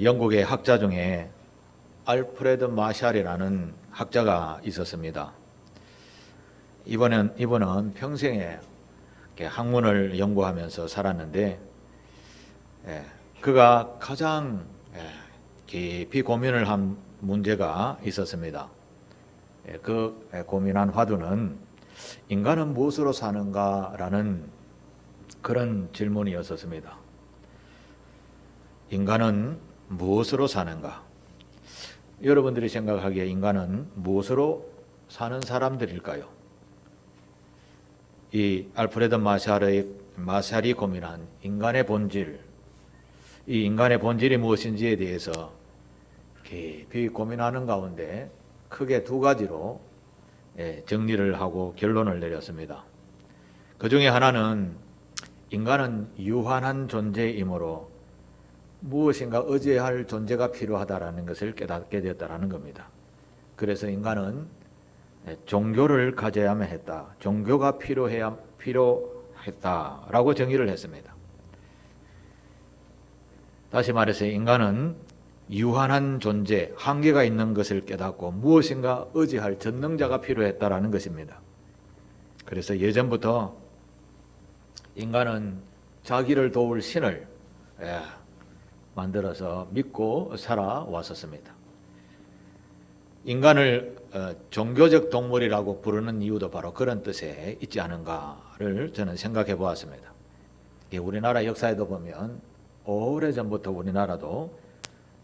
영국의 학자 중에 알프레드 마샬이라는 학자가 있었습니다. 이분은 평생에 학문을 연구하면서 살았는데 그가 가장 깊이 고민을 한 문제가 있었습니다. 그 고민한 화두는 인간은 무엇으로 사는가라는 그런 질문이었었습니다. 인간은 무엇으로 사는가? 여러분들이 생각하기에 인간은 무엇으로 사는 사람들일까요? 이 알프레드 마샬이 고민한 인간의 본질, 이 인간의 본질이 무엇인지에 대해서 깊이 고민하는 가운데 크게 두 가지로 정리를 하고 결론을 내렸습니다. 그 중에 하나는 인간은 유한한 존재이므로 무엇인가 의지할 존재가 필요하다라는 것을 깨닫게 되었다라는 겁니다. 그래서 인간은 종교를 가져야만 했다. 종교가 필요했다라고 정의를 했습니다. 다시 말해서 인간은 유한한 존재, 한계가 있는 것을 깨닫고 무엇인가 의지할 전능자가 필요했다라는 것입니다. 그래서 예전부터 인간은 자기를 도울 신을 만들어서 믿고 살아왔었습니다. 인간을 종교적 동물이라고 부르는 이유도 바로 그런 뜻에 있지 않은가를 저는 생각해 보았습니다. 우리나라 역사에도 보면 오래전부터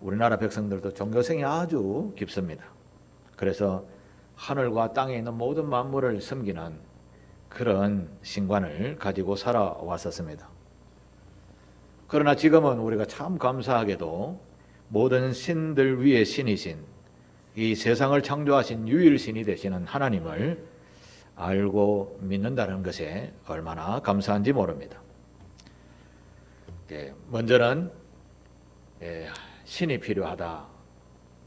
우리나라 백성들도 종교성이 아주 깊습니다. 그래서 하늘과 땅에 있는 모든 만물을 섬기는 그런 신관을 가지고 살아왔었습니다. 그러나 지금은 우리가 참 감사하게도 모든 신들 위에 신이신 이 세상을 창조하신 유일신이 되시는 하나님을 알고 믿는다는 것에 얼마나 감사한지 모릅니다. 먼저는 신이 필요하다.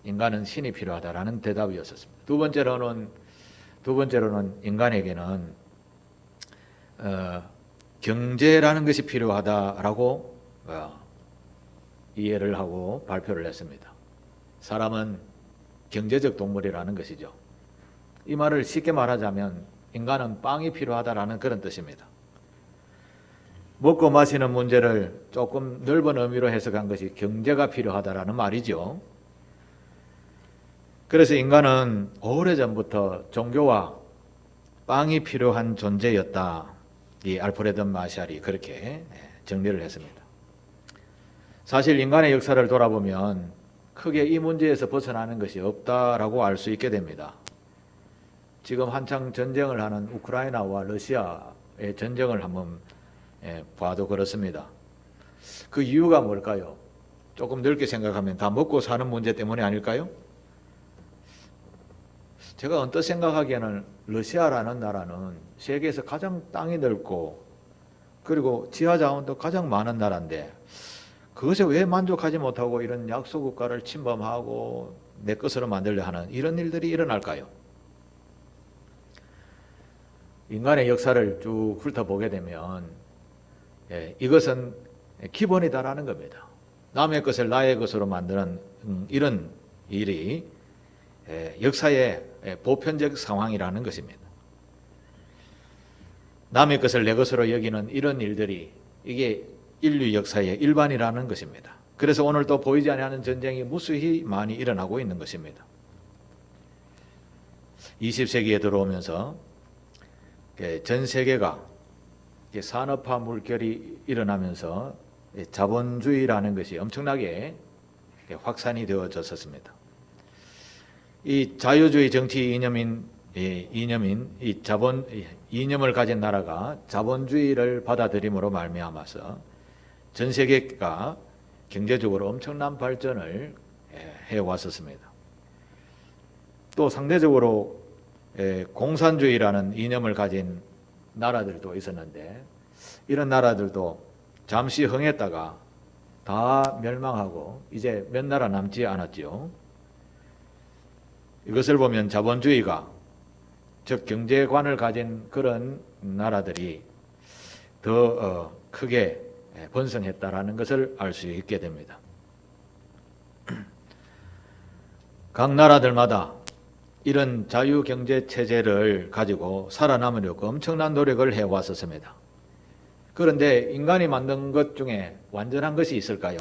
인간은 신이 필요하다라는 대답이었습니다. 두 번째로는 인간에게는 경제라는 것이 필요하다라고 이해를 하고 발표를 했습니다. 사람은 경제적 동물이라는 것이죠. 이 말을 쉽게 말하자면 인간은 빵이 필요하다라는 그런 뜻입니다. 먹고 마시는 문제를 조금 넓은 의미로 해석한 것이 경제가 필요하다라는 말이죠. 그래서 인간은 오래전부터 종교와 빵이 필요한 존재였다. 이 알프레드 마샬이 그렇게 정리를 했습니다. 사실 인간의 역사를 돌아보면 크게 이 문제에서 벗어나는 것이 없다라고 알 수 있게 됩니다. 지금 한창 전쟁을 하는 우크라이나와 러시아의 전쟁을 한번 봐도 그렇습니다. 그 이유가 뭘까요? 조금 넓게 생각하면 다 먹고 사는 문제 때문에 아닐까요? 제가 언뜻 생각하기에는 러시아라는 나라는 세계에서 가장 땅이 넓고 그리고 지하 자원도 가장 많은 나라인데 그것에 왜 만족하지 못하고 이런 약소 국가를 침범하고 내 것으로 만들려 하는 이런 일들이 일어날까요? 인간의 역사를 쭉 훑어보게 되면 이것은 기본이다라는 겁니다. 남의 것을 나의 것으로 만드는 이런 일이 역사의 보편적 상황이라는 것입니다. 남의 것을 내 것으로 여기는 이런 일들이 이게 인류 역사의 일반이라는 것입니다. 그래서 오늘 또 보이지 않는 전쟁이 무수히 많이 일어나고 있는 것입니다. 20세기에 들어오면서 전 세계가 산업화 물결이 일어나면서 자본주의라는 것이 엄청나게 확산이 되어졌었습니다. 이 자유주의 정치 이념을 가진 나라가 자본주의를 받아들임으로 말미암아서 전 세계가 경제적으로 엄청난 발전을 해왔었습니다. 또 상대적으로 공산주의라는 이념을 가진 나라들도 있었는데 이런 나라들도 잠시 흥했다가 다 멸망하고 이제 몇 나라 남지 않았지요. 이것을 보면 자본주의가 즉 경제관을 가진 그런 나라들이 더 크게 번성했다라는 것을 알 수 있게 됩니다. 각 나라들마다 이런 자유경제 체제를 가지고 살아남으려고 엄청난 노력을 해왔었습니다. 그런데 인간이 만든 것 중에 완전한 것이 있을까요?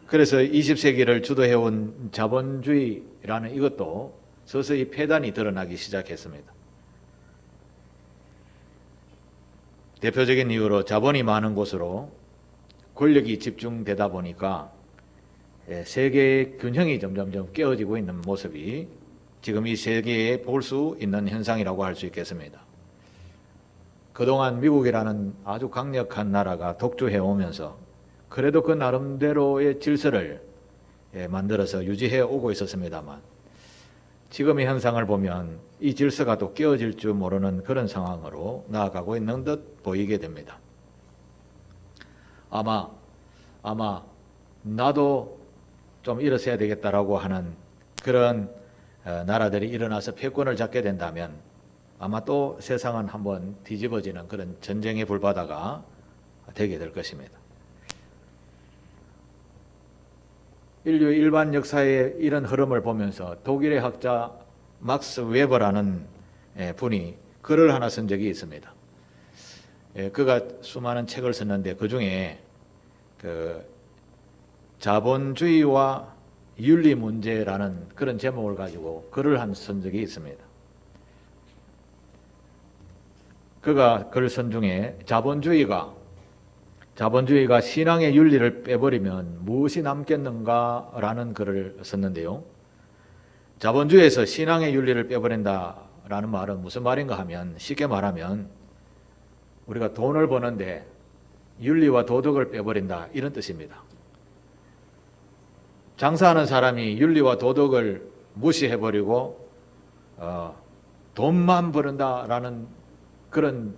그래서 20세기를 주도해온 자본주의라는 이것도 서서히 폐단이 드러나기 시작했습니다. 대표적인 이유로 자본이 많은 곳으로 권력이 집중되다 보니까 세계의 균형이 점점점 깨어지고 있는 모습이 지금 이 세계에 볼 수 있는 현상이라고 할 수 있겠습니다. 그동안 미국이라는 아주 강력한 나라가 독주해 오면서 그래도 그 나름대로의 질서를 만들어서 유지해 오고 있었습니다만 지금의 현상을 보면 이 질서가 또 깨어질 줄 모르는 그런 상황으로 나아가고 있는 듯 보이게 됩니다. 아마 나도 좀 일어서야 되겠다라고 하는 그런 나라들이 일어나서 패권을 잡게 된다면 아마 또 세상은 한번 뒤집어지는 그런 전쟁의 불바다가 되게 될 것입니다. 인류 일반 역사의 이런 흐름을 보면서 독일의 학자 막스 웨버라는 분이 글을 하나 쓴 적이 있습니다. 그가 수많은 책을 썼는데 그 중에 그 자본주의와 윤리 문제라는 그런 제목을 가지고 글을 한 쓴 적이 있습니다. 그가 글 쓴 중에 자본주의가 신앙의 윤리를 빼버리면 무엇이 남겠는가라는 글을 썼는데요. 자본주의에서 신앙의 윤리를 빼버린다라는 말은 무슨 말인가 하면 쉽게 말하면 우리가 돈을 버는데 윤리와 도덕을 빼버린다 이런 뜻입니다. 장사하는 사람이 윤리와 도덕을 무시해버리고 돈만 버는다라는 그런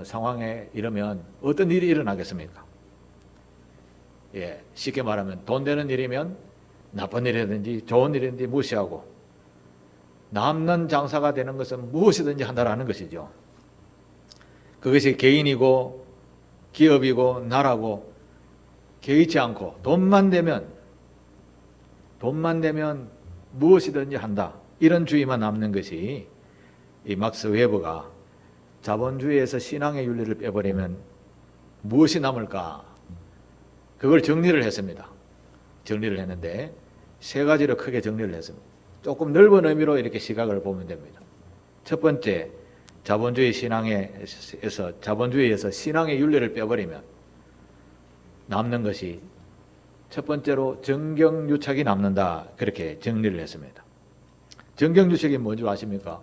상황에 이르면 어떤 일이 일어나겠습니까? 쉽게 말하면 돈 되는 일이면 나쁜 일이든지 좋은 일이든지 무시하고 남는 장사가 되는 것은 무엇이든지 한다라는 것이죠. 그것이 개인이고 기업이고 나라고 개의치 않고 돈만 되면 무엇이든지 한다. 이런 주의만 남는 것이 이 막스 웨버가 자본주의에서 신앙의 윤리를 빼버리면 무엇이 남을까? 그걸 정리를 했습니다. 정리를 했는데 세 가지로 크게 정리를 했습니다. 조금 넓은 의미로 이렇게 시각을 보면 됩니다. 첫 번째, 자본주의에서 신앙의 윤리를 빼버리면 남는 것이 첫 번째로 정경유착이 남는다. 그렇게 정리를 했습니다. 정경유착이 뭔지 아십니까?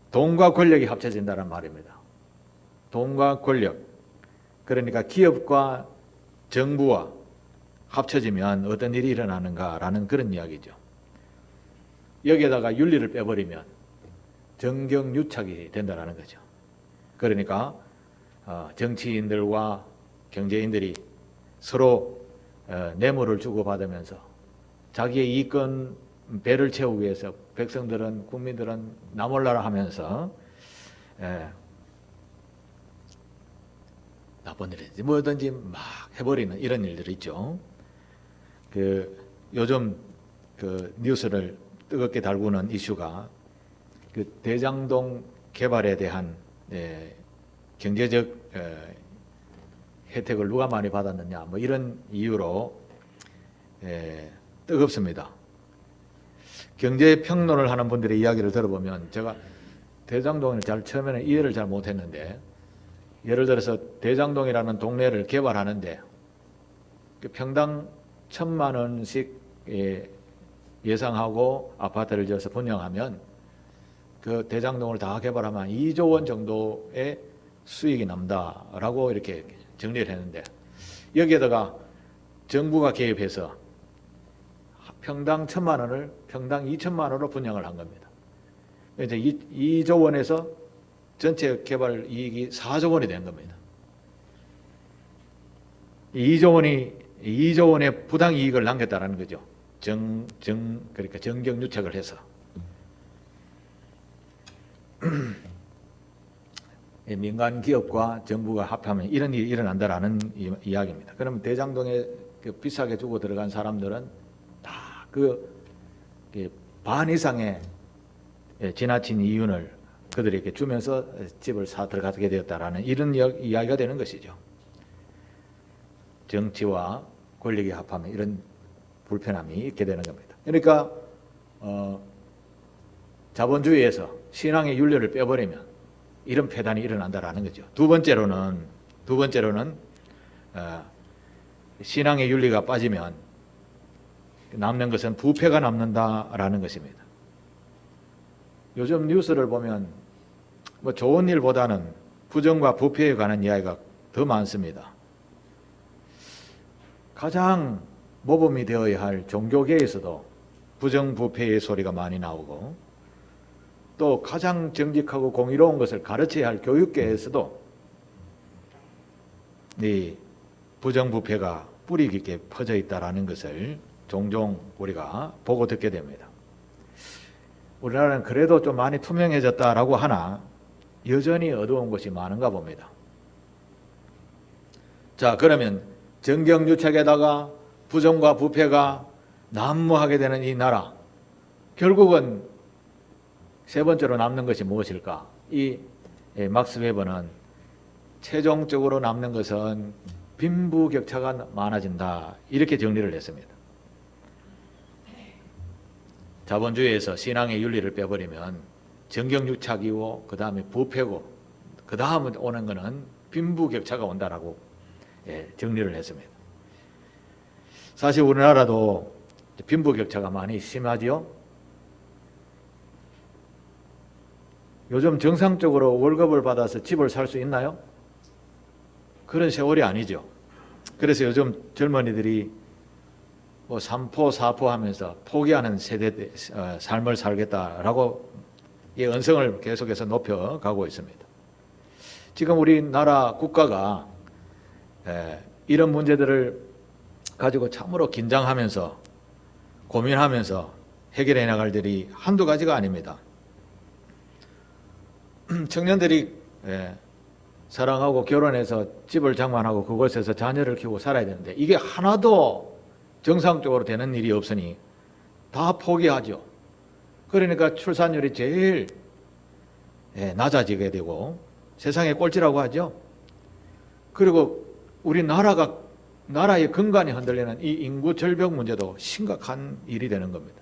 돈과 권력이 합쳐진다는 말입니다. 돈과 권력, 그러니까 기업과 정부와 합쳐지면 어떤 일이 일어나는가라는 그런 이야기죠. 여기에다가 윤리를 빼버리면 정경유착이 된다는 거죠. 그러니까 정치인들과 경제인들이 서로 뇌물을 주고받으면서 자기의 이권 배를 채우기 위해서 백성들은 국민들은 나몰라라 하면서 나쁜 일이든지 뭐든지 막 해버리는 이런 일들이 있죠. 요즘 뉴스를 뜨겁게 달구는 이슈가 대장동 개발에 대한 경제적 혜택을 누가 많이 받았느냐 뭐 이런 이유로 뜨겁습니다. 경제 평론을 하는 분들의 이야기를 들어보면 제가 대장동을 처음에는 이해를 잘 못했는데 예를 들어서 대장동이라는 동네를 개발하는데 평당 1,000만 원씩 예상하고 아파트를 지어서 분양하면 그 대장동을 다 개발하면 2조 원 정도의 수익이 남다라고 이렇게 정리를 했는데 여기에다가 정부가 개입해서 평당 1,000만 원을 평당 2천만 원으로 분양을 한 겁니다. 이제 2조 원에서 전체 개발 이익이 4조 원이 된 겁니다. 2조 원의 부당 이익을 남겼다라는 거죠. 그러니까 정경유착을 해서. 민간 기업과 정부가 합하면 이런 일이 일어난다라는 이야기입니다. 그러면 대장동에 그 비싸게 주고 들어간 사람들은 다 그 반 이상의 지나친 이윤을 그들에게 주면서 집을 사 들어가게 되었다라는 이런 이야기가 되는 것이죠. 정치와 권력이 합하면 이런 불편함이 있게 되는 겁니다. 그러니까 자본주의에서 신앙의 윤리를 빼버리면 이런 폐단이 일어난다라는 거죠. 두 번째로는 신앙의 윤리가 빠지면 남는 것은 부패가 남는다라는 것입니다. 요즘 뉴스를 보면 뭐 좋은 일보다는 부정과 부패에 관한 이야기가 더 많습니다. 가장 모범이 되어야 할 종교계에서도 부정부패의 소리가 많이 나오고, 또 가장 정직하고 공의로운 것을 가르쳐야 할 교육계에서도 이 부정부패가 뿌리 깊게 퍼져 있다는 것을 종종 우리가 보고 듣게 됩니다. 우리나라는 그래도 좀 많이 투명해졌다라고 하나 여전히 어두운 것이 많은가 봅니다. 자, 그러면 정경유착에다가 부정과 부패가 난무하게 되는 이 나라, 결국은 세 번째로 남는 것이 무엇일까? 이 막스 웨버는 최종적으로 남는 것은 빈부격차가 많아진다, 이렇게 정리를 했습니다. 자본주의에서 신앙의 윤리를 빼버리면 정경유착이고 그 다음에 부패고 그 다음에 오는 것은 빈부격차가 온다라고 정리를 했습니다. 사실 우리나라도 빈부격차가 많이 심하지요. 요즘 정상적으로 월급을 받아서 집을 살 수 있나요? 그런 세월이 아니죠. 그래서 요즘 젊은이들이 뭐 3포, 4포 하면서 포기하는 세대 삶을 살겠다라고 이 언성을 계속해서 높여가고 있습니다. 지금 우리나라 국가가 이런 문제들을 가지고 참으로 긴장하면서 고민하면서 해결해 나갈 일이 한두 가지가 아닙니다. 청년들이 사랑하고 결혼해서 집을 장만하고 그곳에서 자녀를 키우고 살아야 되는데 이게 하나도 정상적으로 되는 일이 없으니 다 포기하죠. 그러니까 출산율이 제일 낮아지게 되고 세상의 꼴찌라고 하죠. 그리고 우리 나라의 근간이 흔들리는 이 인구 절벽 문제도 심각한 일이 되는 겁니다.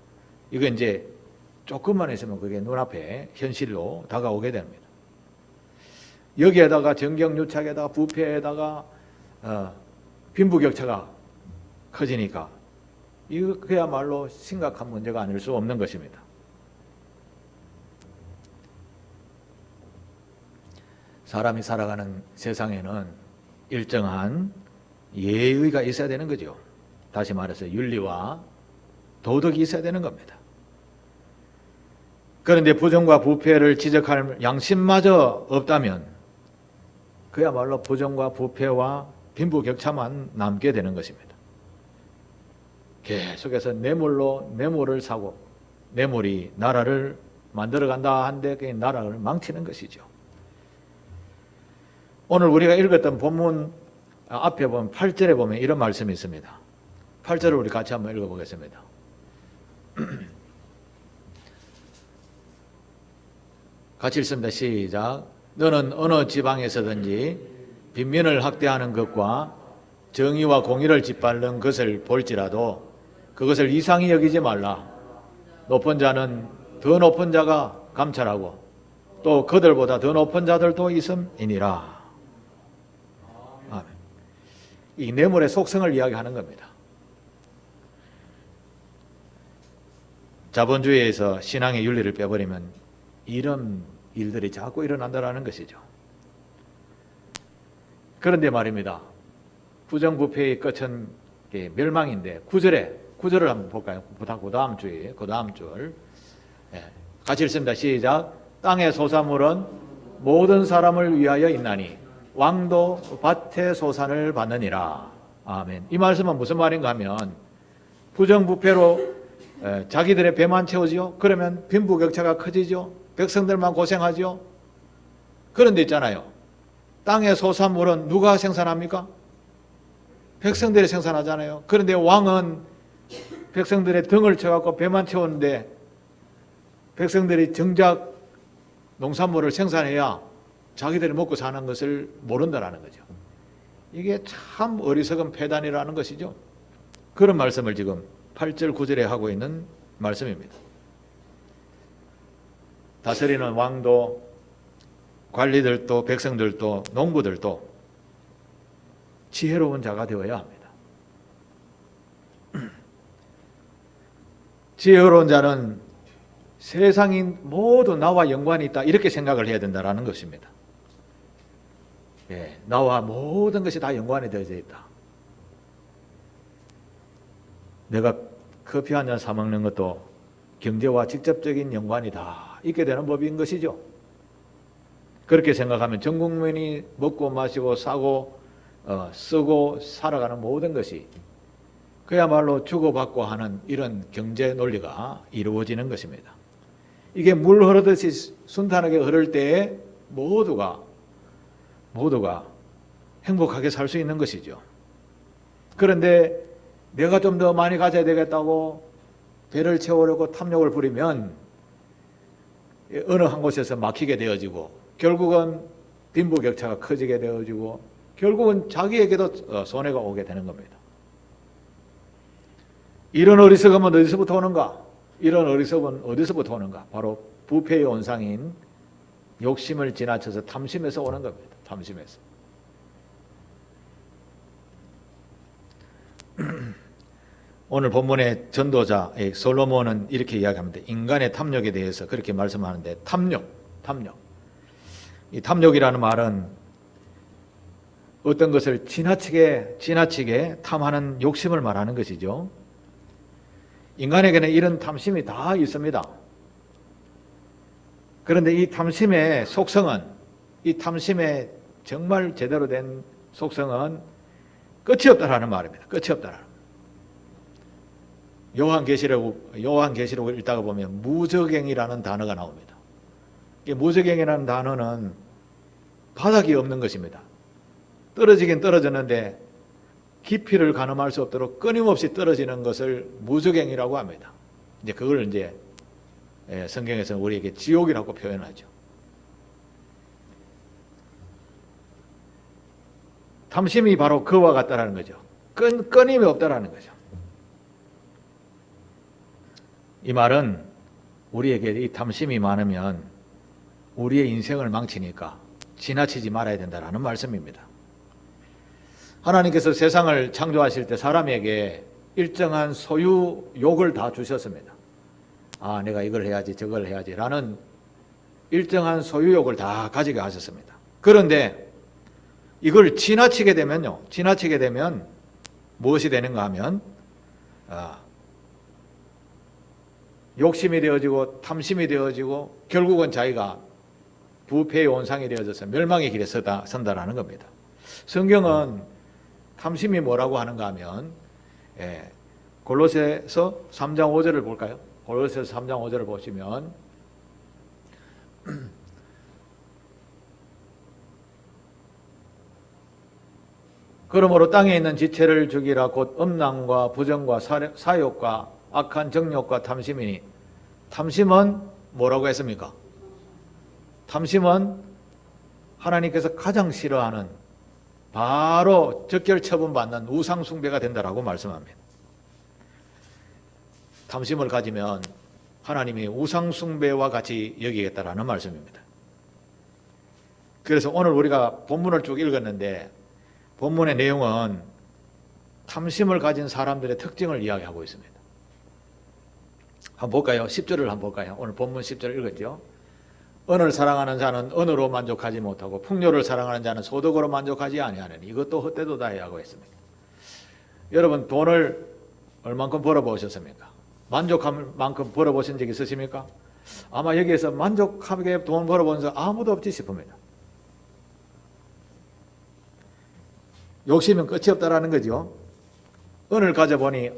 이거 이제 조금만 있으면 그게 눈앞에 현실로 다가오게 됩니다. 여기에다가 정경유착에다가 부패에다가 빈부격차가 커지니까 이거 그야말로 심각한 문제가 아닐 수 없는 것입니다. 사람이 살아가는 세상에는 일정한 예의가 있어야 되는 거죠. 다시 말해서 윤리와 도덕이 있어야 되는 겁니다. 그런데 부정과 부패를 지적할 양심마저 없다면 그야말로 부정과 부패와 빈부격차만 남게 되는 것입니다. 계속해서 뇌물을 사고 뇌물이 나라를 만들어간다 한데 그 나라를 망치는 것이죠. 오늘 우리가 읽었던 본문 앞에 보면 8절에 보면 이런 말씀이 있습니다. 8절을 우리 같이 한번 읽어보겠습니다. 같이 읽습니다. 시작. 너는 어느 지방에서든지 빈민을 학대하는 것과 정의와 공의를 짓밟는 것을 볼지라도 그것을 이상히 여기지 말라. 높은 자는 더 높은 자가 감찰하고 또 그들보다 더 높은 자들도 있음이니라. 아멘. 이 뇌물의 속성을 이야기하는 겁니다. 자본주의에서 신앙의 윤리를 빼버리면 이런 일들이 자꾸 일어난다는 것이죠. 그런데 말입니다. 부정부패의 끝은 멸망인데 9절을 한번 볼까요? 그 다음 줄. 같이 읽습니다. 시작. 땅의 소산물은 모든 사람을 위하여 있나니 왕도 밭의 소산을 받느니라. 아멘. 이 말씀은 무슨 말인가 하면 부정부패로 자기들의 배만 채우지요. 그러면 빈부격차가 커지죠. 백성들만 고생하죠. 그런데 있잖아요. 땅의 소산물은 누가 생산합니까? 백성들이 생산하잖아요. 그런데 왕은 백성들의 등을 쳐갖고 배만 채우는데 백성들이 정작 농산물을 생산해야 자기들이 먹고 사는 것을 모른다라는 거죠. 이게 참 어리석은 패단이라는 것이죠. 그런 말씀을 지금 8절 9절에 하고 있는 말씀입니다. 다스리는 왕도 관리들도 백성들도 농부들도 지혜로운 자가 되어야 합니다. 지혜로운 자는 세상이 모두 나와 연관이 있다 이렇게 생각을 해야 된다는 것입니다. 예, 나와 모든 것이 다 연관이 되어져 있다. 내가 커피 한 잔 사 먹는 것도 경제와 직접적인 연관이 다 있게 되는 법인 것이죠. 그렇게 생각하면 전 국민이 먹고 마시고 사고 쓰고 살아가는 모든 것이 그야말로 주고받고 하는 이런 경제 논리가 이루어지는 것입니다. 이게 물 흐르듯이 순탄하게 흐를 때에 모두가 행복하게 살 수 있는 것이죠. 그런데 내가 좀 더 많이 가져야 되겠다고 배를 채우려고 탐욕을 부리면 어느 한 곳에서 막히게 되어지고 결국은 빈부격차가 커지게 되어지고 결국은 자기에게도 손해가 오게 되는 겁니다. 이런 어리석음은 어디서부터 오는가? 이런 어리석음은 어디서부터 오는가? 바로 부패의 온상인 욕심을 지나쳐서 탐심에서 오는 겁니다. 탐심에서. 오늘 본문의 전도자 솔로몬은 이렇게 이야기합니다. 인간의 탐욕에 대해서 그렇게 말씀하는데 탐욕. 이 탐욕이라는 말은 어떤 것을 지나치게 탐하는 욕심을 말하는 것이죠. 인간에게는 이런 탐심이 다 있습니다. 그런데 이 탐심의 속성은, 이 탐심의 정말 제대로 된 속성은 끝이 없다라는 말입니다. 끝이 없다라는. 요한계시록을 읽다가 보면 무저갱이라는 단어가 나옵니다. 이 무저갱이라는 단어는 바닥이 없는 것입니다. 떨어지긴 떨어졌는데 깊이를 가늠할 수 없도록 끊임없이 떨어지는 것을 무저갱이라고 합니다. 이제 그걸 이제 성경에서는 우리에게 지옥이라고 표현하죠. 탐심이 바로 그와 같다라는 거죠. 끊임이 없다라는 거죠. 이 말은 우리에게 이 탐심이 많으면 우리의 인생을 망치니까 지나치지 말아야 된다라는 말씀입니다. 하나님께서 세상을 창조하실 때 사람에게 일정한 소유욕을 다 주셨습니다. 아, 내가 이걸 해야지 저걸 해야지 라는 일정한 소유욕을 다 가지게 하셨습니다. 그런데 이걸 지나치게 되면 무엇이 되는가 하면 욕심이 되어지고 탐심이 되어지고 결국은 자기가 부패의 온상이 되어져서 멸망의 길에 선다라는 겁니다. 성경은 탐심이 뭐라고 하는가 하면 골로새서 3장 5절을 볼까요? 골로새서 3장 5절을 보시면 그러므로 땅에 있는 지체를 죽이라 곧 음란과 부정과 사욕과 악한 정욕과 탐심이니 탐심은 뭐라고 했습니까? 탐심은 하나님께서 가장 싫어하는 바로 적결 처분받는 우상 숭배가 된다라고 말씀합니다. 탐심을 가지면 하나님이 우상 숭배와 같이 여기겠다라는 말씀입니다. 그래서 오늘 우리가 본문을 쭉 읽었는데 본문의 내용은 탐심을 가진 사람들의 특징을 이야기하고 있습니다. 한번 볼까요? 10절을 한번 볼까요? 오늘 본문 10절 읽었죠? 은을 사랑하는 자는 은으로 만족하지 못하고 풍요를 사랑하는 자는 소득으로 만족하지 아니하느니 이것도 헛되도다 하고 했습니다. 여러분 돈을 얼만큼 벌어보셨습니까? 만족할 만큼 벌어보신 적 있으십니까? 아마 여기에서 만족하게 돈 벌어본 사람 아무도 없지 싶습니다. 욕심은 끝이 없다라는 거죠. 은을 가져보니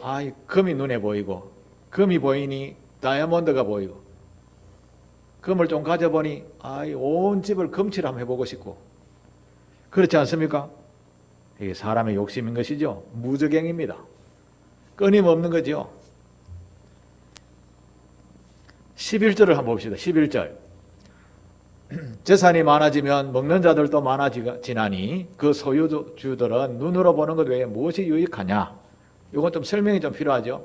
금이 눈에 보이고 금이 보이니 다이아몬드가 보이고 금을 좀 가져보니 온 집을 금칠 한번 해보고 싶고 그렇지 않습니까? 이게 사람의 욕심인 것이죠. 무저갱입니다. 끊임없는 거죠. 11절을 한번 봅시다. 11절. 재산이 많아지면 먹는 자들도 많아지나니 그 소유주들은 눈으로 보는 것 외에 무엇이 유익하냐? 이건 좀 설명이 좀 필요하죠.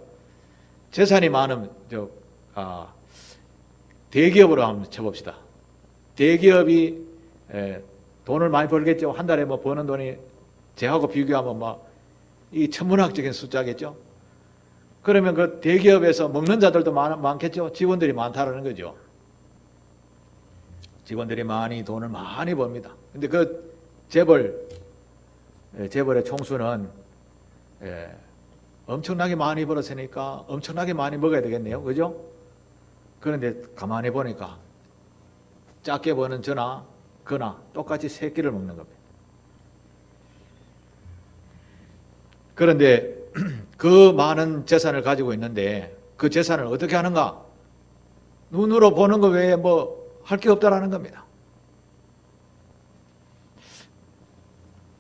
재산이 많으면 대기업으로 한번 쳐봅시다. 대기업이 돈을 많이 벌겠죠. 한 달에 뭐 버는 돈이 쟤하고 비교하면 이 천문학적인 숫자겠죠. 그러면 그 대기업에서 먹는 자들도 많겠죠. 직원들이 많다라는 거죠. 직원들이 돈을 많이 법니다. 근데 그 재벌의 총수는 엄청나게 많이 벌었으니까 엄청나게 많이 먹어야 되겠네요. 그죠? 그런데 가만히 보니까 작게 버는 저나 그나 똑같이 세 끼를 먹는 겁니다. 그런데 그 많은 재산을 가지고 있는데 그 재산을 어떻게 하는가? 눈으로 보는 것 외에 할 게 없다라는 겁니다.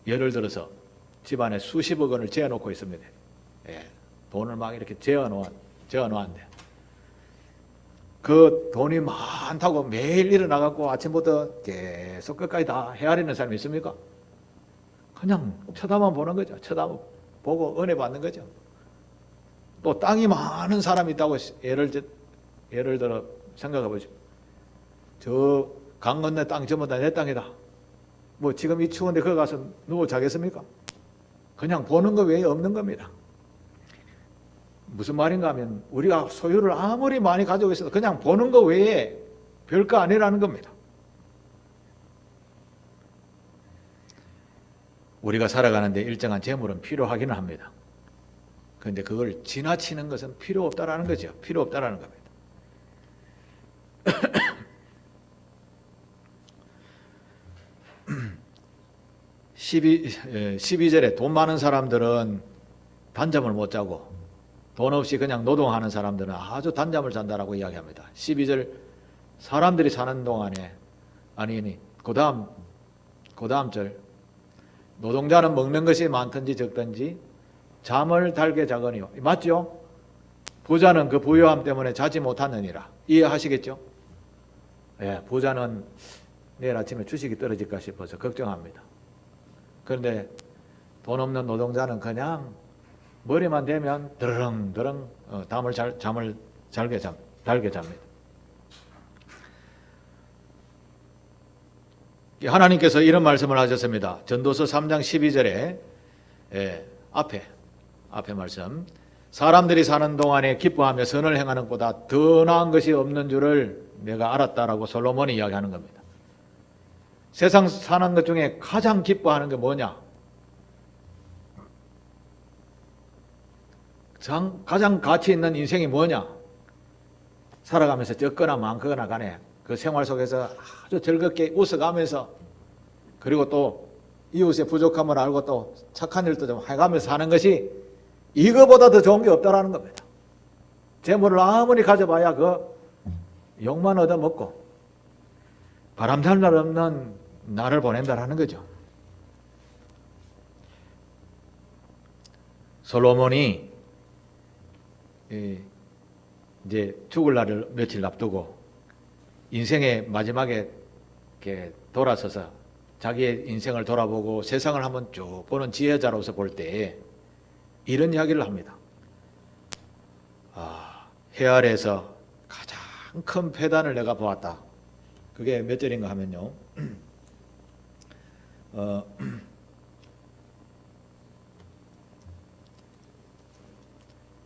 예를 들어서 집안에 수십억 원을 재어놓고 있습니다. 돈을 막 이렇게 재어놓았는데 그 돈이 많다고 매일 일어나갖고 아침부터 계속 끝까지 다 헤아리는 사람이 있습니까? 그냥 쳐다만 보는 거죠. 쳐다보고 은혜 받는 거죠. 또 땅이 많은 사람이 있다고 예를 들어 생각해 보죠. 저 강 건너 땅 전부 다 내 땅이다. 지금 이 추운데 거기 가서 누워 자겠습니까? 그냥 보는 것 외에 없는 겁니다. 무슨 말인가 하면 우리가 소유를 아무리 많이 가지고 있어도 그냥 보는 것 외에 별거 아니라는 겁니다. 우리가 살아가는데 일정한 재물은 필요하기는 합니다. 그런데 그걸 지나치는 것은 필요 없다라는 거죠. 필요 없다라는 겁니다. 12절에 돈 많은 사람들은 단잠을 못 자고 돈 없이 그냥 노동하는 사람들은 아주 단잠을 잔다라고 이야기합니다. 12절 사람들이 사는 동안에 그 다음 절 노동자는 먹는 것이 많든지 적든지 잠을 달게 자거니와 맞죠? 부자는 그 부유함 때문에 자지 못하느니라. 이해하시겠죠? 부자는 내일 아침에 주식이 떨어질까 싶어서 걱정합니다. 그런데 돈 없는 노동자는 그냥 머리만 대면 드렁드렁 잠을 달게 잡니다. 하나님께서 이런 말씀을 하셨습니다. 전도서 3장 12절에 앞에 말씀 사람들이 사는 동안에 기뻐하며 선을 행하는 것보다 더 나은 것이 없는 줄을 내가 알았다라고 솔로몬이 이야기하는 겁니다. 세상 사는 것 중에 가장 기뻐하는 게 뭐냐? 가장 가치 있는 인생이 뭐냐? 살아가면서 적거나 많거나 간에 그 생활 속에서 아주 즐겁게 웃어가면서 그리고 또 이웃의 부족함을 알고 또 착한 일도 좀 해가면서 사는 것이 이거보다 더 좋은 게 없다라는 겁니다. 재물을 아무리 가져봐야 그 욕만 얻어먹고 바람잘 날 없는 날을 보낸다라는 거죠. 솔로몬이 이제 죽을 날을 며칠 앞두고 인생의 마지막에 이렇게 돌아서서 자기의 인생을 돌아보고 세상을 한번 쭉 보는 지혜자로서 볼 때 이런 이야기를 합니다. 해 아래에서 가장 큰 폐단을 내가 보았다. 그게 몇 절인가 하면요.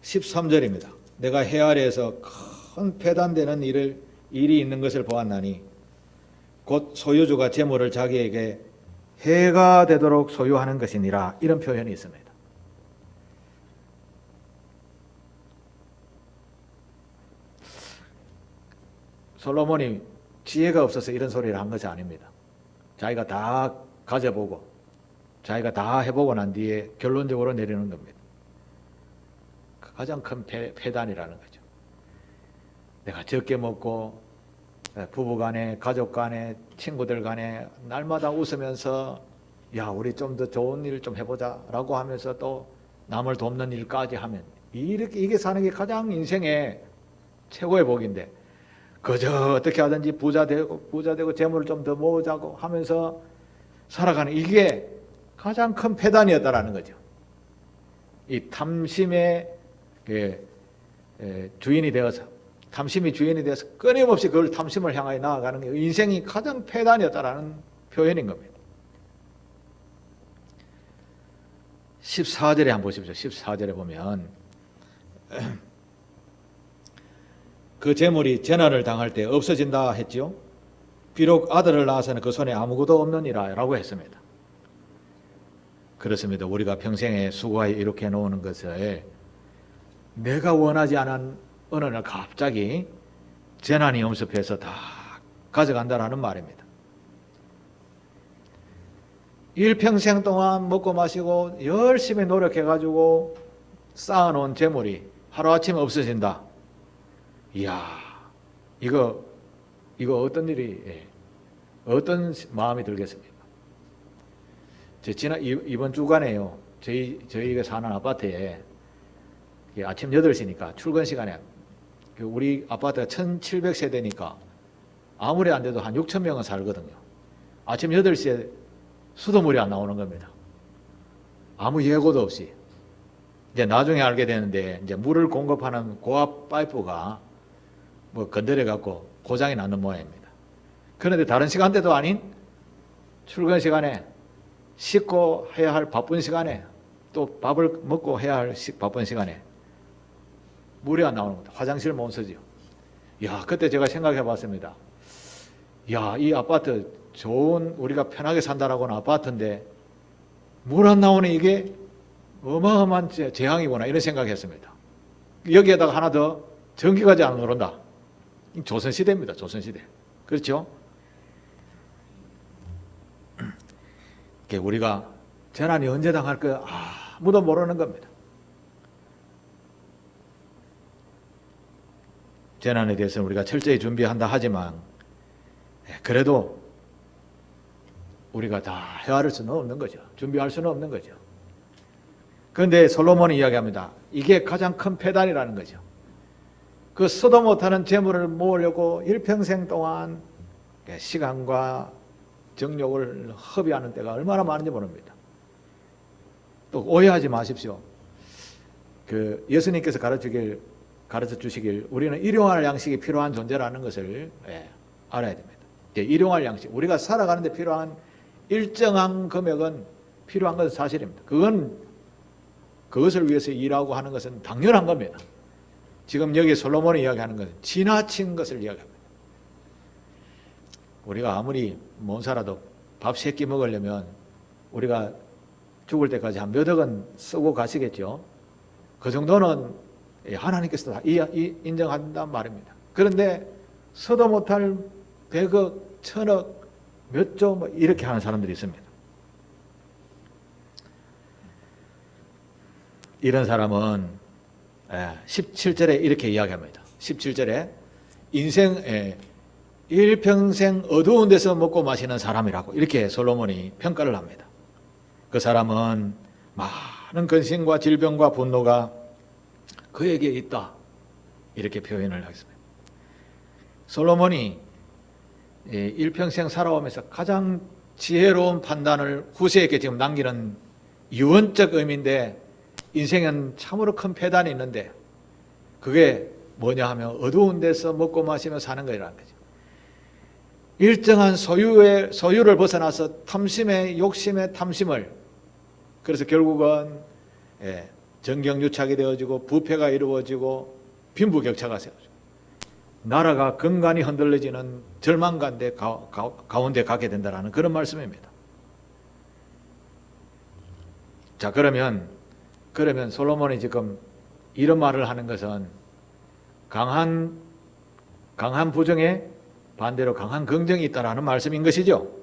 13절입니다. 내가 해 아래에서 큰 폐단되는 일이 있는 것을 보았나니 곧 소유주가 재물을 자기에게 해가 되도록 소유하는 것이니라. 이런 표현이 있습니다. 솔로몬이 지혜가 없어서 이런 소리를 한 것이 아닙니다. 자기가 다 가져보고 자기가 다 해보고 난 뒤에 결론적으로 내리는 겁니다. 가장 큰 폐단이라는 거죠. 내가 적게 먹고 부부 간에 가족 간에 친구들 간에 날마다 웃으면서 야, 우리 좀 더 좋은 일 좀 해보자라고 하면서 또 남을 돕는 일까지 하면 이게 사는 게 가장 인생의 최고의 복인데, 그저 어떻게 하든지 부자 되고 재물을 좀 더 모으자고 하면서 살아가는 이게 가장 큰 패단이었다라는 거죠. 이 탐심의 주인이 되어서, 탐심이 주인이 되어서 끊임없이 그걸 탐심을 향하여 나아가는 게 인생이 가장 패단이었다라는 표현인 겁니다. 14절에 한번 보십시오. 14절에 보면 그 재물이 재난을 당할 때 없어진다 했지요. 비록 아들을 낳아서는 그 손에 아무것도 없느니라 라고 했습니다. 그렇습니다. 우리가 평생에 수고하여 이렇게 놓는 것을 내가 원하지 않은 어느 날 갑자기 재난이 엄습해서 다 가져간다라는 말입니다. 일평생 동안 먹고 마시고 열심히 노력해가지고 쌓아놓은 재물이 하루아침에 없어진다. 이야, 이거 어떤 일이, 어떤 마음이 들겠습니까? 이번 주간에요, 저희가 사는 아파트에 아침 8시니까 출근 시간에 우리 아파트가 1700세대니까 아무리 안 돼도 한 6천 명은 살거든요. 아침 8시에 수돗물이 안 나오는 겁니다. 아무 예고도 없이. 이제 나중에 알게 되는데, 이제 물을 공급하는 고압 파이프가 건드려 갖고 고장이 나는 모양입니다. 그런데 다른 시간대도 아닌 출근 시간에 씻고 해야 할 바쁜 시간에 또 밥을 먹고 해야 할 바쁜 시간에 물이 안 나오는 겁니다. 화장실 못 쓰지요. 야, 그때 제가 생각해 봤습니다. 야, 이 아파트 좋은, 우리가 편하게 산다라고는 아파트인데 물 안 나오는 이게 어마어마한 재앙이구나, 이런 생각했습니다. 여기에다가 하나 더, 전기까지 안 오른다. 조선시대입니다. 조선시대. 그렇죠? 우리가 재난이 언제 당할 까 아무도 모르는 겁니다. 재난에 대해서는 우리가 철저히 준비한다 하지만 그래도 우리가 다 헤아릴 수는 없는 거죠. 준비할 수는 없는 거죠. 그런데 솔로몬이 이야기합니다. 이게 가장 큰 패단이라는 거죠. 그 쓰도 못하는 재물을 모으려고 일평생 동안 시간과 정력을 허비하는 때가 얼마나 많은지 모릅니다. 또 오해하지 마십시오. 예수님께서 가르쳐 주시길 우리는 일용할 양식이 필요한 존재라는 것을 알아야 됩니다. 일용할 양식, 우리가 살아가는 데 필요한 일정한 금액은 필요한 것은 사실입니다. 그것을 위해서 일하고 하는 것은 당연한 겁니다. 지금 여기 솔로몬이 이야기하는 것은 지나친 것을 이야기합니다. 우리가 아무리 못 살아도 밥 3끼 먹으려면 우리가 죽을 때까지 한 몇 억은 쓰고 가시겠죠. 그 정도는 하나님께서 다 인정한단 말입니다. 그런데 서도 못할 100억, 1000억, 몇 조 이렇게 하는 사람들이 있습니다. 이런 사람은 17절에 이렇게 이야기합니다. 17절에 인생 일평생 어두운 데서 먹고 마시는 사람이라고 이렇게 솔로몬이 평가를 합니다. 그 사람은 많은 근심과 질병과 분노가 그에게 있다, 이렇게 표현을 하겠습니다. 솔로몬이 일평생 살아오면서 가장 지혜로운 판단을 후세에게 지금 남기는 유언적 의미인데, 인생은 참으로 큰 패단이 있는데 그게 뭐냐 하면 어두운 데서 먹고 마시며 사는 거라는 거죠. 일정한 소유를 벗어나서 탐심의 욕심의 탐심을, 그래서 결국은 정경유착이 되어지고 부패가 이루어지고 빈부격차가 세워지고 나라가 근간이 흔들려지는 절망가운데 가운데 가게 된다는 그런 말씀입니다. 자, 그러면 솔로몬이 지금 이런 말을 하는 것은 강한 부정에 반대로 강한 긍정이 있다라는 말씀인 것이죠.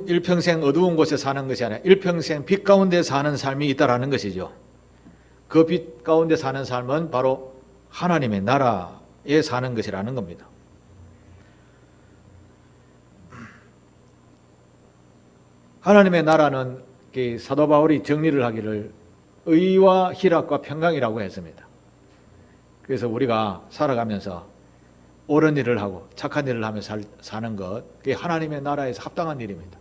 일평생 어두운 곳에 사는 것이 아니라 일평생 빛 가운데 사는 삶이 있다라는 것이죠. 그 빛 가운데 사는 삶은 바로 하나님의 나라에 사는 것이라는 겁니다. 하나님의 나라는 사도 바울이 정리를 하기를 의와 희락과 평강이라고 했습니다. 그래서 우리가 살아가면서 옳은 일을 하고 착한 일을 하며 사는 것, 그게 하나님의 나라에서 합당한 일입니다.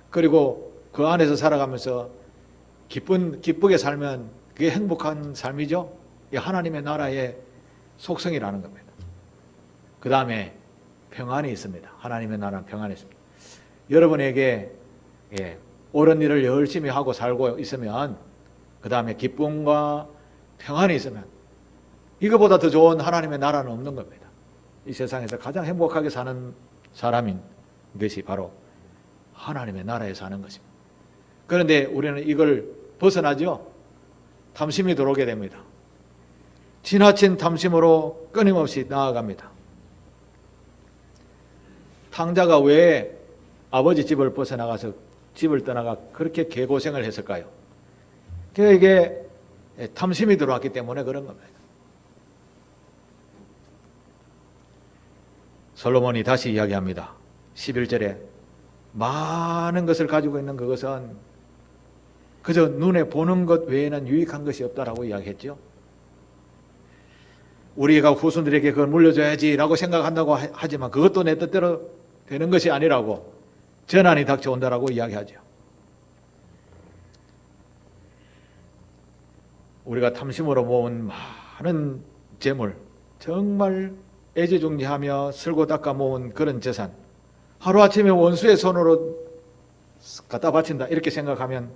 그리고 그 안에서 살아가면서 기쁘게 살면 그게 행복한 삶이죠. 이게 하나님의 나라의 속성이라는 겁니다. 그 다음에 평안이 있습니다. 하나님의 나라는 평안이 있습니다. 여러분에게 옳은 일을 열심히 하고 살고 있으면, 그 다음에 기쁨과 평안이 있으면 이거보다 더 좋은 하나님의 나라는 없는 겁니다. 이 세상에서 가장 행복하게 사는 사람인 것이 바로 하나님의 나라에 사는 것입니다. 그런데 우리는 이걸 벗어나죠. 탐심이 들어오게 됩니다. 지나친 탐심으로 끊임없이 나아갑니다. 탕자가 왜 아버지 집을 벗어나가서 집을 떠나가 그렇게 개고생을 했을까요? 그에게 탐심이 들어왔기 때문에 그런 겁니다. 솔로몬이 다시 이야기합니다. 11절에 많은 것을 가지고 있는 그것은 그저 눈에 보는 것 외에는 유익한 것이 없다라고 이야기했죠. 우리가 후손들에게 그걸 물려줘야지라고 생각한다고 하지만 그것도 내 뜻대로 되는 것이 아니라고, 재난이 닥쳐온다라고 이야기하죠. 우리가 탐심으로 모은 많은 재물, 정말 애지중지하며 쓸고 닦아 모은 그런 재산, 하루아침에 원수의 손으로 갖다 바친다 이렇게 생각하면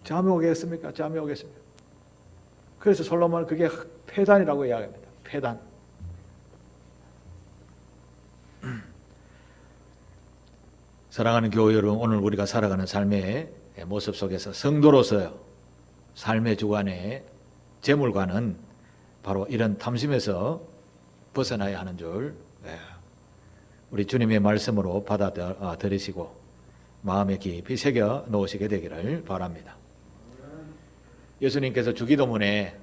잠이 오겠습니까? 잠이 오겠습니까? 그래서 솔로몬은 그게 폐단이라고 이야기합니다. 폐단. 사랑하는 교회 여러분, 오늘 우리가 살아가는 삶의 모습 속에서 성도로서 삶의 주관의 재물관은 바로 이런 탐심에서 벗어나야 하는 줄 우리 주님의 말씀으로 받아들이시고 마음에 깊이 새겨 놓으시게 되기를 바랍니다. 예수님께서 주기도문에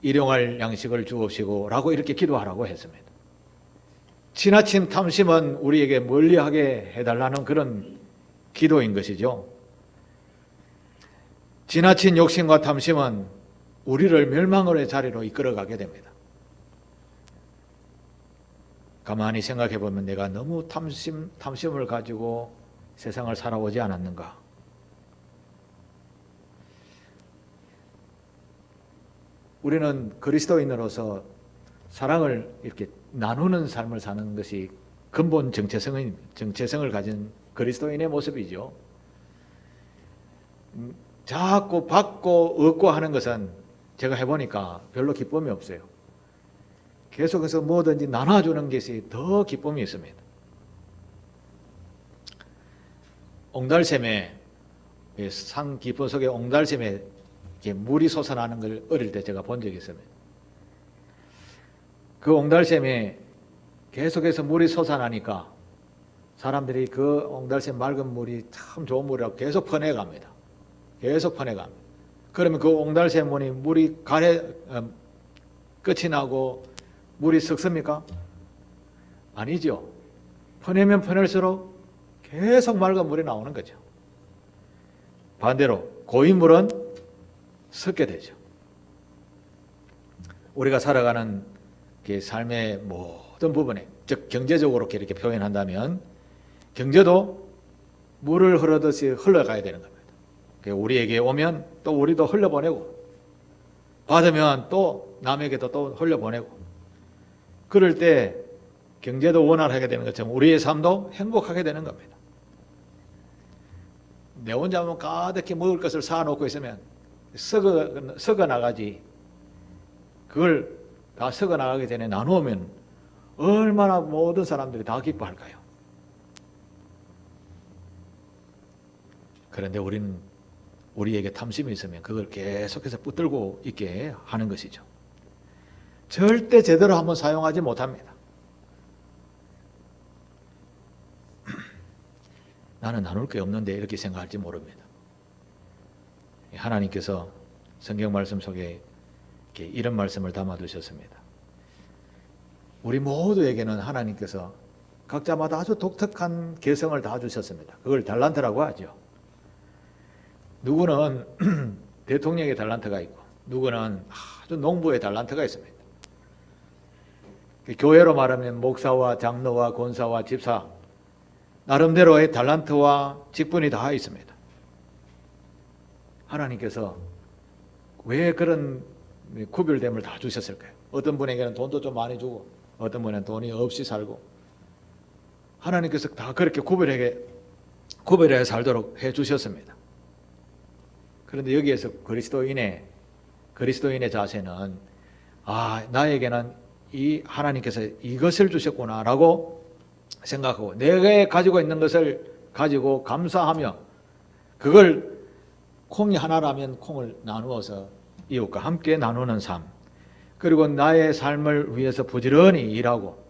일용할 양식을 주옵시고 라고 이렇게 기도하라고 했습니다. 지나친 탐심은 우리에게 멀리하게 해달라는 그런 기도인 것이죠. 지나친 욕심과 탐심은 우리를 멸망의 자리로 이끌어가게 됩니다. 가만히 생각해 보면 내가 너무 탐심을 가지고 세상을 살아오지 않았는가? 우리는 그리스도인으로서 사랑을 이렇게 나누는 삶을 사는 것이 근본 정체성을 가진 그리스도인의 모습이죠. 자꾸 받고 얻고 하는 것은 제가 해보니까 별로 기쁨이 없어요. 계속해서 뭐든지 나눠주는 것이 더 기쁨이 있습니다. 옹달샘에, 산 깊은 속에 옹달샘에 물이 솟아나는 걸 어릴 때 제가 본 적이 있습니다. 그 옹달샘에 계속해서 물이 솟아나니까 사람들이 그 옹달샘 맑은 물이 참 좋은 물이라고 계속 퍼내갑니다. 계속 퍼내갑니다. 그러면 그 옹달샘 물이 끝이 나고 물이 썩습니까? 아니죠. 퍼내면 퍼낼수록 계속 맑은 물이 나오는 거죠. 반대로 고인 물은 썩게 되죠. 우리가 살아가는 삶의 모든 부분에, 즉 경제적으로 이렇게 표현한다면 경제도 물을 흐르듯이 흘러가야 되는 겁니다. 우리에게 오면 또 우리도 흘려보내고, 받으면 또 남에게도 또 흘려보내고, 그럴 때 경제도 원활하게 되는 것처럼 우리의 삶도 행복하게 되는 겁니다. 내 혼자만 가득히 먹을 것을 사놓고 있으면 썩어 나가지, 그걸 다 썩어 나가기 전에 나누면 얼마나 모든 사람들이 다 기뻐할까요? 그런데 우리에게 탐심이 있으면 그걸 계속해서 붙들고 있게 하는 것이죠. 절대 제대로 한번 사용하지 못합니다. 나는 나눌 게 없는데 이렇게 생각할지 모릅니다. 하나님께서 성경 말씀 속에 이런 말씀을 담아두셨습니다. 우리 모두에게는 하나님께서 각자마다 아주 독특한 개성을 다 주셨습니다. 그걸 달란트라고 하죠. 누구는 대통령의 달란트가 있고 누구는 아주 농부의 달란트가 있습니다. 교회로 말하면 목사와 장로와 권사와 집사 나름대로의 달란트와 직분이 다 있습니다. 하나님께서 왜 그런 구별됨을 다 주셨을까요? 어떤 분에게는 돈도 좀 많이 주고 어떤 분은 돈이 없이 살고 하나님께서 다 그렇게 구별해 살도록 해 주셨습니다. 그런데 여기에서 그리스도인의 자세는 나에게는 이 하나님께서 이것을 주셨구나라고 생각하고 내가 가지고 있는 것을 가지고 감사하며 그걸 콩이 하나라면 콩을 나누어서 이웃과 함께 나누는 삶, 그리고 나의 삶을 위해서 부지런히 일하고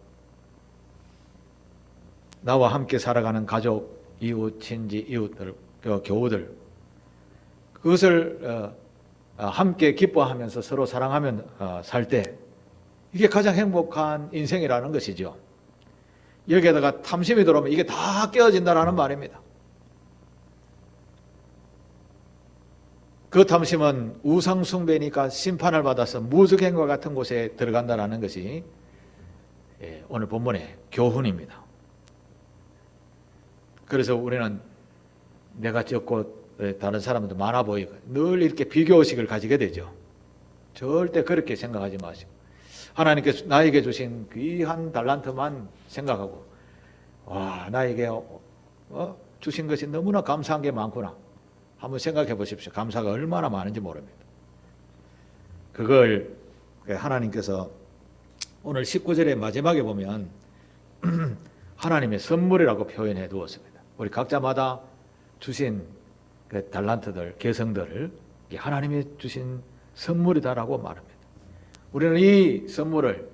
나와 함께 살아가는 가족, 이웃, 친지, 이웃들, 교우들 그것을 함께 기뻐하면서 서로 사랑하며 살 때 이게 가장 행복한 인생이라는 것이죠. 여기에다가 탐심이 들어오면 이게 다 깨어진다라는 말입니다. 그 탐심은 우상 숭배니까 심판을 받아서 무적행과 같은 곳에 들어간다라는 것이 오늘 본문의 교훈입니다. 그래서 우리는 내가 적고 다른 사람도 많아 보이고 늘 이렇게 비교의식을 가지게 되죠. 절대 그렇게 생각하지 마시고 하나님께서 나에게 주신 귀한 달란트만 생각하고 나에게 주신 것이 너무나 감사한 게 많구나. 한번 생각해 보십시오. 감사가 얼마나 많은지 모릅니다. 그걸 하나님께서 오늘 19절의 마지막에 보면 하나님의 선물이라고 표현해 두었습니다. 우리 각자마다 주신 그 달란트들, 개성들을 하나님이 주신 선물이다라고 말합니다. 우리는 이 선물을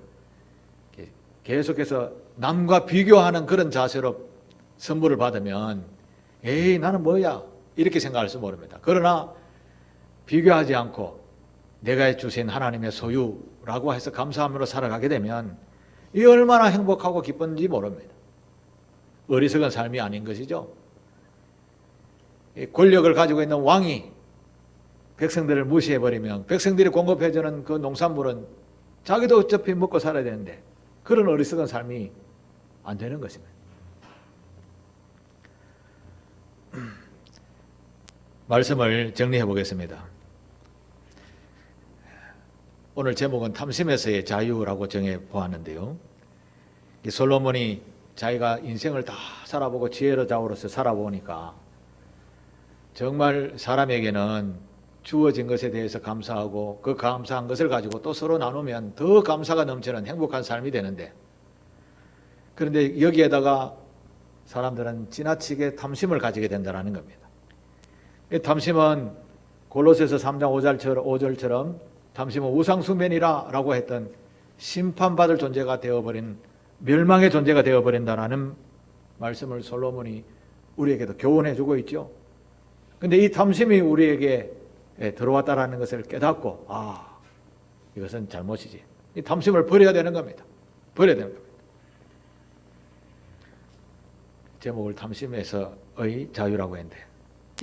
계속해서 남과 비교하는 그런 자세로 선물을 받으면 나는 뭐야? 이렇게 생각할지 모릅니다. 그러나 비교하지 않고 내가 주신 하나님의 소유라고 해서 감사함으로 살아가게 되면 이 얼마나 행복하고 기쁜지 모릅니다. 어리석은 삶이 아닌 것이죠. 권력을 가지고 있는 왕이 백성들을 무시해버리면 백성들이 공급해주는 그 농산물은 자기도 어차피 먹고 살아야 되는데 그런 어리석은 삶이 안 되는 것입니다. 말씀을 정리해 보겠습니다. 오늘 제목은 탐심에서의 자유라고 정해 보았는데요. 솔로몬이 자기가 인생을 다 살아보고 지혜로 자우로서 살아보니까 정말 사람에게는 주어진 것에 대해서 감사하고 그 감사한 것을 가지고 또 서로 나누면 더 감사가 넘치는 행복한 삶이 되는데 그런데 여기에다가 사람들은 지나치게 탐심을 가지게 된다는 겁니다. 이 탐심은 골로새서 3장 5절처럼 탐심은 우상숭배니라 라고 했던 심판받을 존재가 되어버린 멸망의 존재가 되어버린다는 말씀을 솔로몬이 우리에게도 교훈해 주고 있죠. 그런데 이 탐심이 우리에게 들어왔다라는 것을 깨닫고 이것은 잘못이지. 이 탐심을 버려야 되는 겁니다. 버려야 되는 겁니다. 제목을 탐심에서의 자유라고 했는데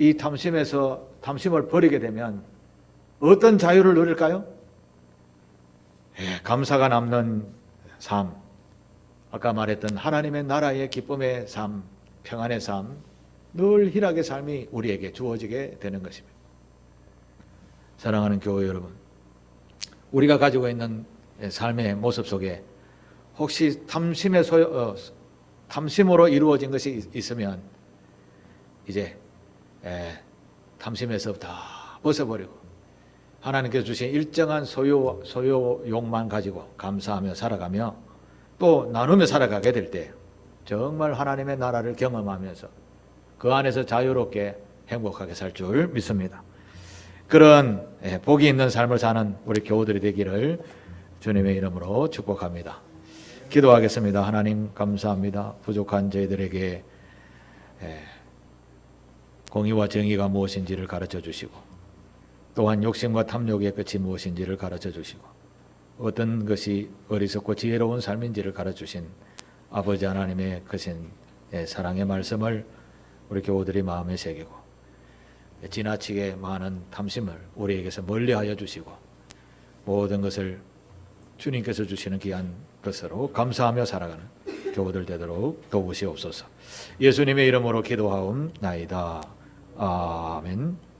이 탐심을 버리게 되면 어떤 자유를 누릴까요? 감사가 남는 삶, 아까 말했던 하나님의 나라의 기쁨의 삶, 평안의 삶, 늘 희락의 삶이 우리에게 주어지게 되는 것입니다. 사랑하는 교회 여러분, 우리가 가지고 있는 삶의 모습 속에 혹시 탐심으로 이루어진 것이 있으면 이제 탐심에서 다 벗어버리고 하나님께서 주신 일정한 소유욕만 가지고 감사하며 살아가며 또 나누며 살아가게 될 때 정말 하나님의 나라를 경험하면서 그 안에서 자유롭게 행복하게 살 줄 믿습니다. 그런 복이 있는 삶을 사는 우리 교우들이 되기를 주님의 이름으로 축복합니다. 기도하겠습니다. 하나님 감사합니다. 부족한 저희들에게 공의와 정의가 무엇인지를 가르쳐 주시고 또한 욕심과 탐욕의 끝이 무엇인지를 가르쳐 주시고 어떤 것이 어리석고 지혜로운 삶인지를 가르쳐 주신 아버지 하나님의 크신 사랑의 말씀을 우리 교우들이 마음에 새기고 지나치게 많은 탐심을 우리에게서 멀리하여 주시고 모든 것을 주님께서 주시는 귀한 것으로 감사하며 살아가는 교우들 되도록 도우시옵소서. 예수님의 이름으로 기도하옵나이다. 아멘.